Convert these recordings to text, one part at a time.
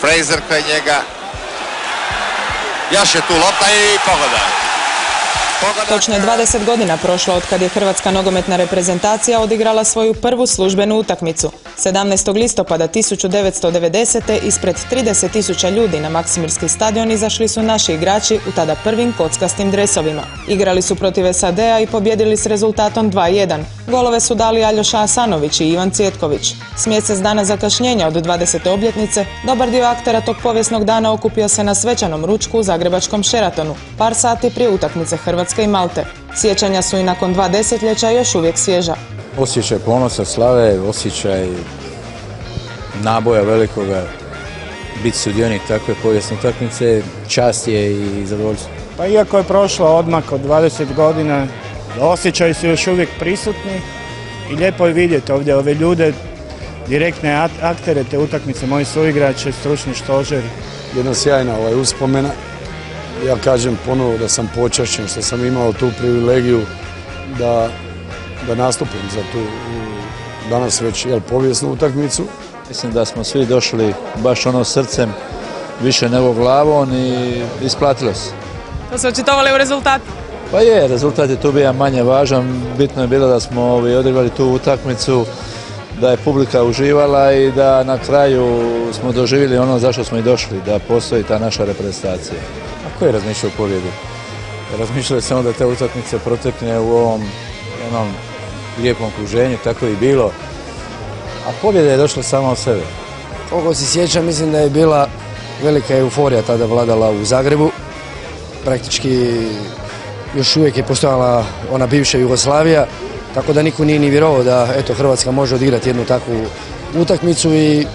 Fraser kraj njega. Još je tu lopta i pogoda. Točno je 20 godina prošlo od kad je hrvatska nogometna reprezentacija odigrala svoju prvu službenu utakmicu. 17. listopada 1990. ispred 30.000 ljudi na Maksimirski stadion izašli su naši igrači u tada prvim kockastim dresovima. Igrali su protiv SAD-a i pobjedili s rezultatom 2:1. Golove su dali Aljoša Asanović i Ivan Cvjetković. S mjesec dana zakašnjenja od 20. obljetnice, dobar dio aktera tog povijesnog dana okupio se na svečanom ručku u zagrebačkom Sheratonu, par sati prije utakmice Hrvatske i Malte. Sjećanja su i nakon 2 desetljeća još uvijek svježa. Osjećaj ponosa, slave, osjećaj naboja velikoga, biti sudionik takve povijesne utakmice, čast je i zadovoljstvo. Pa iako je prošlo odmak od 20 godina, osjećaji su još uvijek prisutni i lijepo je vidjeti ovdje ove ljude, direktne aktere te utakmice, moji suigrači, stručni stožer. Jedna sjajna uspomena. Ja kažem ponovo da sam počašćen što sam imao tu privilegiju da nastupim za tu danas već povijesnu utakmicu. Mislim da smo svi došli baš srcem, više nego glavom i isplatilo se. To se očitovali u rezultatu? Pa je, rezultat je tu bio manje važan. Bitno je bilo da smo odigrali tu utakmicu, da je publika uživala i da na kraju smo doživjeli ono zašto smo i došli, da postoji ta naša reprezentacija. A ko je razmišljao o pobjedi? Razmišljao je samo da te utakmice protekne u ovom jednom lijepom okruženju, tako i bilo. A pobjeda je došla sama od sebe. Koliko se sjećam, mislim da je bila velika euforija tada vladala u Zagrebu. Praktički još uvijek je postojala ona bivša Jugoslavija, tako da niko nije ni vjerovao da Hrvatska može odigrati jednu takvu utakmicu i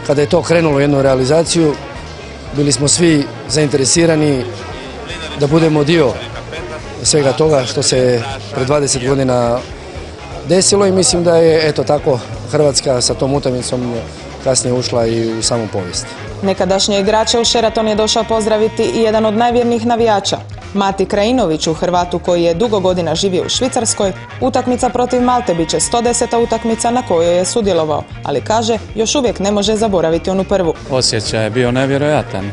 kada je to krenulo u jednu realizaciju, bili smo svi zainteresirani da budemo dio svega toga što se pred 20 godina desilo i mislim da je tako Hrvatska sa tom utakmicom kasnije ušla i u samu povijest. Nekadašnje igrače u Sheraton je došao pozdraviti i jedan od najvjernijih navijača. Mati Krajinoviću, Hrvatu koji je dugo godina živio u Švicarskoj, utakmica protiv Malte bit će 110. utakmica na kojoj je sudjelovao, ali kaže još uvijek ne može zaboraviti onu prvu. Osjećaj je bio nevjerojatan,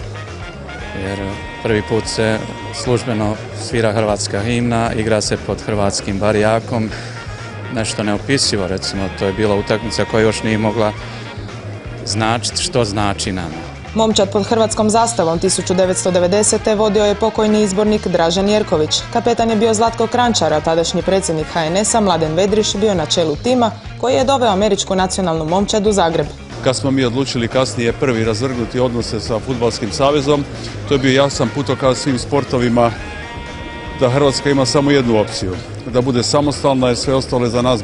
jer prvi put se službeno svira hrvatska himna, igra se pod hrvatskim barjakom, nešto neopisivo, recimo, to je bila utakmica koja još nije mogla značiti što znači nama. Momčad pod hrvatskom zastavom 1990. vodio je pokojni izbornik Dražen Jerković. Kapetan je bio Zlatko Kranjčar, a tadašnji predsjednik HNS-a Mladen Vedriš bio na čelu tima koji je doveo američku nacionalnu momčad u Zagreb. Kad smo mi odlučili kasnije prvi razvrgnuti odnose sa Fudbalskim savezom, to je bio jasan putokaz svim sportovima da Hrvatska ima samo jednu opciju, da bude samostalna jer sve ostalo je za nas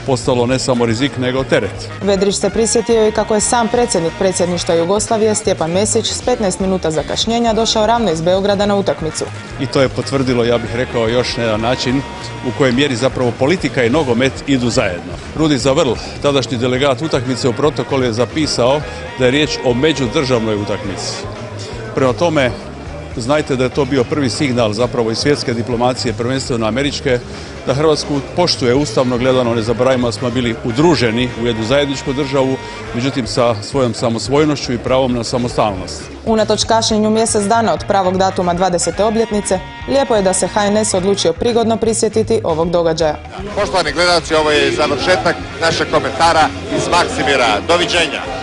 postalo ne samo rizik, nego teret. Vedrić se prisjetio i kako je sam predsjednik predsjedništva Jugoslavije Stjepan Mesić s 15 minuta zakašnjenja došao ravno iz Beograda na utakmicu. I to je potvrdilo, ja bih rekao, još na jedan način u kojem mjeri zapravo politika i nogomet idu zajedno. Rudi Zavrl, tadašnji delegat utakmice, u protokolu je zapisao da je riječ o međudržavnoj utakmici. Prema tome, znajte da je to bio prvi signal zapravo iz svjetske diplomacije, prvenstveno američke, da Hrvatsku poštuje ustavno gledano, ne zaboravimo da smo bili udruženi u jednu zajedničku državu, međutim sa svojom samosvojnošću i pravom na samostalnost. Unatoč kašnjenju mjesec dana od pravog datuma 20. obljetnice, lijepo je da se HNS odlučio prigodno prisjetiti ovog događaja. Poštovani gledalci, ovo je završetak našeg komentara iz Maksimira. Doviđenja!